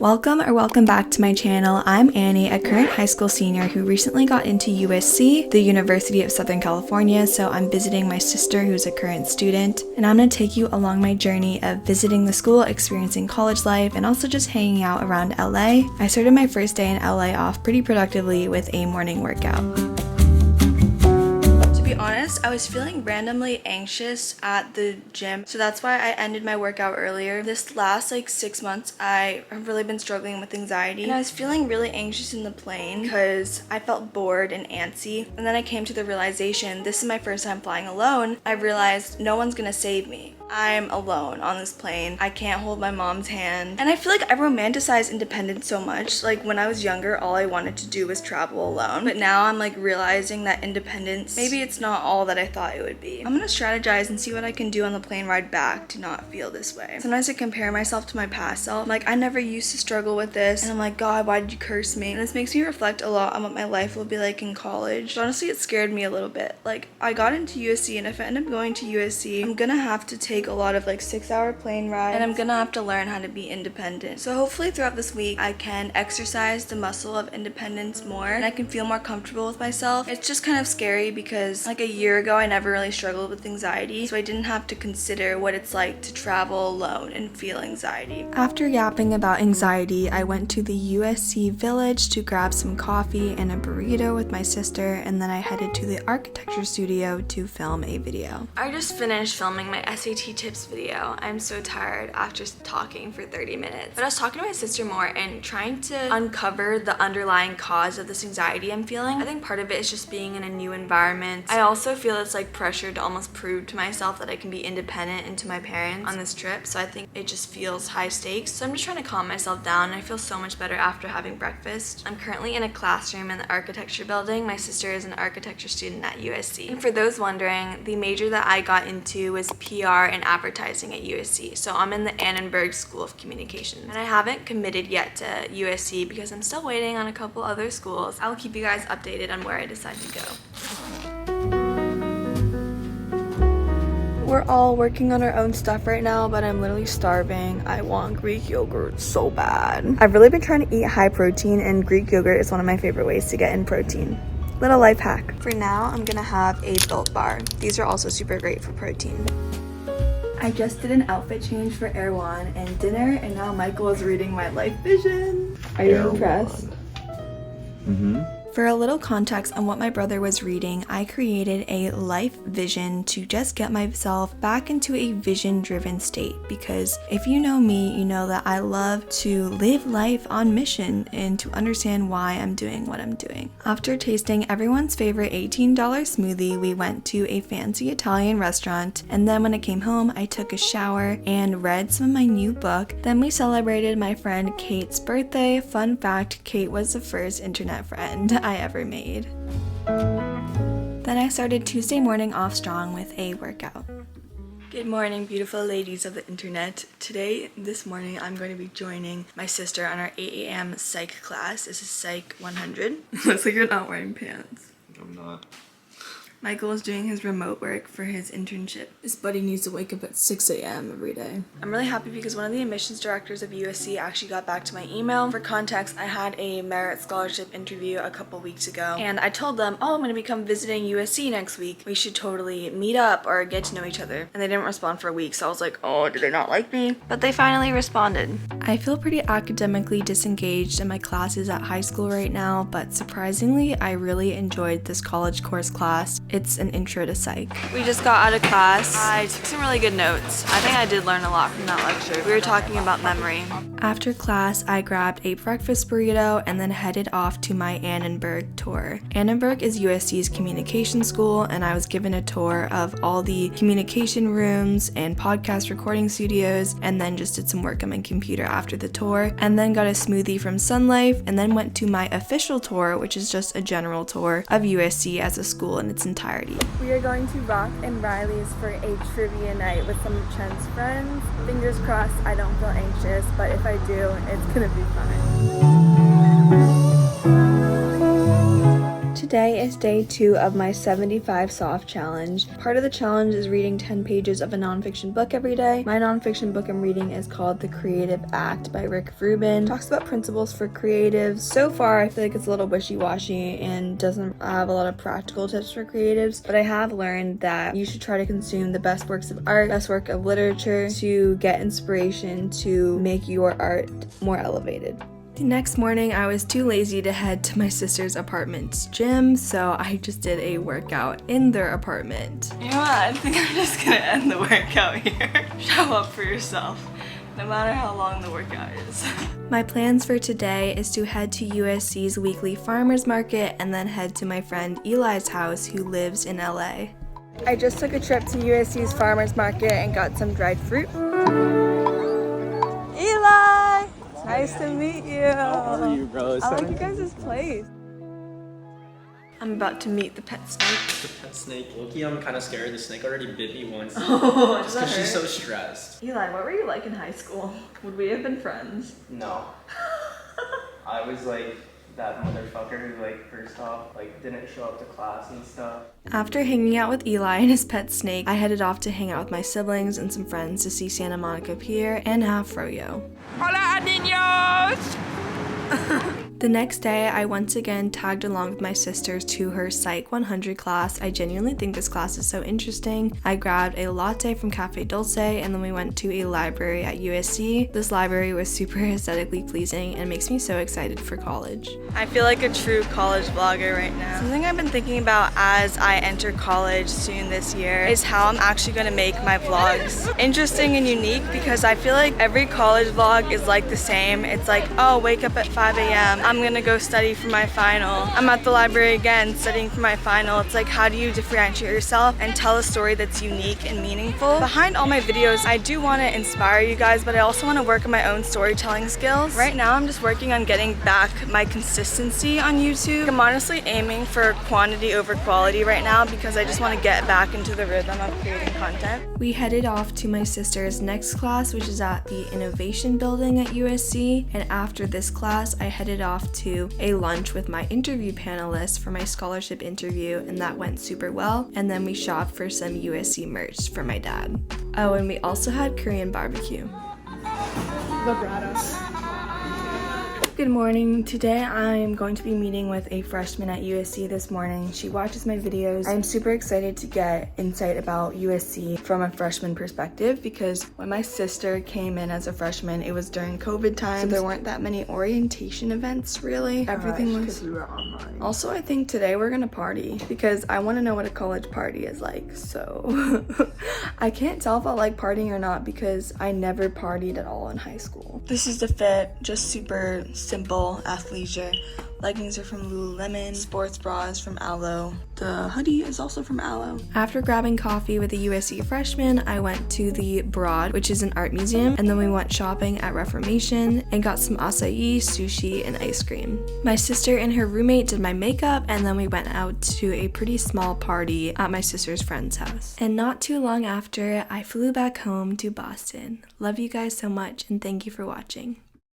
Welcome back to my channel. I'm Annie, a current high school senior who recently got into USC, the University of Southern California, so I'm visiting my sister who's a current student, and I'm going to take you along my journey of visiting the school, experiencing college life, and also just hanging out around LA. I started my first day in LA off pretty productively with a morning workout. Honest, I was feeling randomly anxious at the gym, so that's why I ended my workout earlier. This last 6 months I have really been struggling with anxiety, and I was feeling really anxious in the plane because I felt bored and antsy, and then I came to the realization this is my first time flying alone. I realized no one's gonna save me. I'm alone on this plane. I can't hold my mom's hand. And I feel like I romanticize independence so much. Like when I was younger, all I wanted to do was travel alone. But now I'm realizing that independence, maybe it's not all that I thought it would be. I'm gonna strategize and see what I can do on the plane ride back to not feel this way. Sometimes I compare myself to my past self. I never used to struggle with this. And I'm like, God, why did you curse me? And this makes me reflect a lot on what my life will be like in college. But honestly, it scared me a little bit. I got into USC, and if I end up going to USC, I'm gonna have to take a lot of 6-hour plane rides, and I'm gonna have to learn how to be independent. So hopefully throughout this week I can exercise the muscle of independence more, and I can feel more comfortable with myself. It's just kind of scary because a year ago I never really struggled with anxiety, so I didn't have to consider what it's like to travel alone and feel anxiety. After yapping about anxiety, I went to the USC Village to grab some coffee and a burrito with my sister, and then I headed to the architecture studio to film a video. I just finished filming my SAT tips video. I'm so tired after talking for 30 minutes. But I was talking to my sister more and trying to uncover the underlying cause of this anxiety I'm feeling. I think part of it is just being in a new environment. I also feel it's pressure to almost prove to myself that I can be independent and to my parents on this trip. So I think it just feels high stakes. So I'm just trying to calm myself down, and I feel so much better after having breakfast. I'm currently in a classroom in the architecture building. My sister is an architecture student at USC. And for those wondering, the major that I got into was PR and advertising at USC. So I'm in the Annenberg School of Communications, and I haven't committed yet to USC because I'm still waiting on a couple other schools. I'll keep you guys updated on where I decide to go. We're all working on our own stuff right now, but I'm literally starving. I want Greek yogurt so bad. I've really been trying to eat high protein, and Greek yogurt is one of my favorite ways to get in protein. Little life hack. For now, I'm gonna have a Built bar. These are also super great for protein. I just did an outfit change for Erwan and dinner, and now Michael is reading my life vision. Are you impressed? Mm-hmm. For a little context on what my brother was reading, I created a life vision to just get myself back into a vision-driven state, because if you know me, you know that I love to live life on mission and to understand why I'm doing what I'm doing. After tasting everyone's favorite $18 smoothie, we went to a fancy Italian restaurant, and then when I came home, I took a shower and read some of my new book. Then we celebrated my friend Kate's birthday. Fun fact, Kate was the first internet friend I ever made. Then I started Tuesday morning off strong with a workout. Good morning, beautiful ladies of the internet. This morning, I'm going to be joining my sister on our 8 a.m. psych class. This is Psych 100. Looks like you're not wearing pants. I'm not. Michael is doing his remote work for his internship. This buddy needs to wake up at 6 a.m. every day. I'm really happy because one of the admissions directors of USC actually got back to my email. For context, I had a merit scholarship interview a couple weeks ago, and I told them, oh, I'm going to become visiting USC next week. We should totally meet up or get to know each other. And they didn't respond for a week, so I was like, oh, do they not like me? But they finally responded. I feel pretty academically disengaged in my classes at high school right now, but surprisingly, I really enjoyed this college course class. It's an intro to psych. We just got out of class. I took some really good notes. I think I did learn a lot from that lecture. We were talking about memory. After class, I grabbed a breakfast burrito and then headed off to my Annenberg tour. Annenberg is USC's communication school, and I was given a tour of all the communication rooms and podcast recording studios, and then just did some work on my computer after the tour, and then got a smoothie from Sun Life, and then went to my official tour, which is just a general tour of USC as a school in its entirety. We are going to Rock and Riley's for a trivia night with some of Chen's friends. Fingers crossed I don't feel anxious, but if I do, it's gonna be fun. Today is day 2 of my 75 soft challenge. Part of the challenge is reading 10 pages of a nonfiction book every day. My nonfiction book I'm reading is called The Creative Act by Rick Rubin. It talks about principles for creatives. So far, I feel like it's a little wishy-washy and doesn't have a lot of practical tips for creatives, but I have learned that you should try to consume the best works of art, best work of literature to get inspiration to make your art more elevated. The next morning, I was too lazy to head to my sister's apartment's gym, so I just did a workout in their apartment. You know what? I think I'm just gonna end the workout here. Show up for yourself, no matter how long the workout is. My plans for today is to head to USC's weekly farmers market and then head to my friend Eli's house who lives in LA. I just took a trip to USC's farmers market and got some dried fruit. Eli! Nice to meet you. How are you, bro? I like you guys' place. I'm about to meet the pet snake. The pet snake. Loki, I'm kind of scared. The snake already bit me once. Oh, just because she's so stressed. Eli, what were you like in high school? Would we have been friends? No. I was like that motherfucker who like first off like didn't show up to class and stuff. After hanging out with Eli and his pet snake, I headed off to hang out with my siblings and some friends to see Santa Monica Pier and have froyo. Hola, niños! The next day, I once again tagged along with my sisters to her Psych 100 class. I genuinely think this class is so interesting. I grabbed a latte from Cafe Dulce and then we went to a library at USC. This library was super aesthetically pleasing and makes me so excited for college. I feel like a true college vlogger right now. Something I've been thinking about as I enter college soon this year is how I'm actually going to make my vlogs interesting and unique, because I feel like every college vlog is like the same. It's like, oh, wake up at 5 a.m. I'm gonna go study for my final. I'm at the library again studying for my final. It's like, how do you differentiate yourself and tell a story that's unique and meaningful? Behind all my videos, I do want to inspire you guys, but I also want to work on my own storytelling skills. Right now, I'm just working on getting back my consistency on YouTube. I'm honestly aiming for quantity over quality right now because I just want to get back into the rhythm of creating content. We headed off to my sister's next class, which is at the Innovation Building at USC, and after this class, I headed off to a lunch with my interview panelists for my scholarship interview, and that went super well. And then we shopped for some USC merch for my dad. Oh, and we also had Korean barbecue. Good morning. Today I'm going to be meeting with a freshman at USC this morning. She watches my videos. I'm super excited to get insight about USC from a freshman perspective, because when my sister came in as a freshman, it was during COVID times. So there weren't that many orientation events really. Everything was because we were online. Also, I think today we're gonna party because I want to know what a college party is like. So I can't tell if I like partying or not because I never partied at all in high school. This is the fit, just super simple athleisure. Leggings are from Lululemon, sports bra is from Alo. The hoodie is also from Alo. After grabbing coffee with a USC freshman, I went to the Broad, which is an art museum, and then we went shopping at Reformation and got some acai, sushi, and ice cream. My sister and her roommate did my makeup, and then we went out to a pretty small party at my sister's friend's house. And not too long after, I flew back home to Boston. Love you guys so much, and thank you for watching.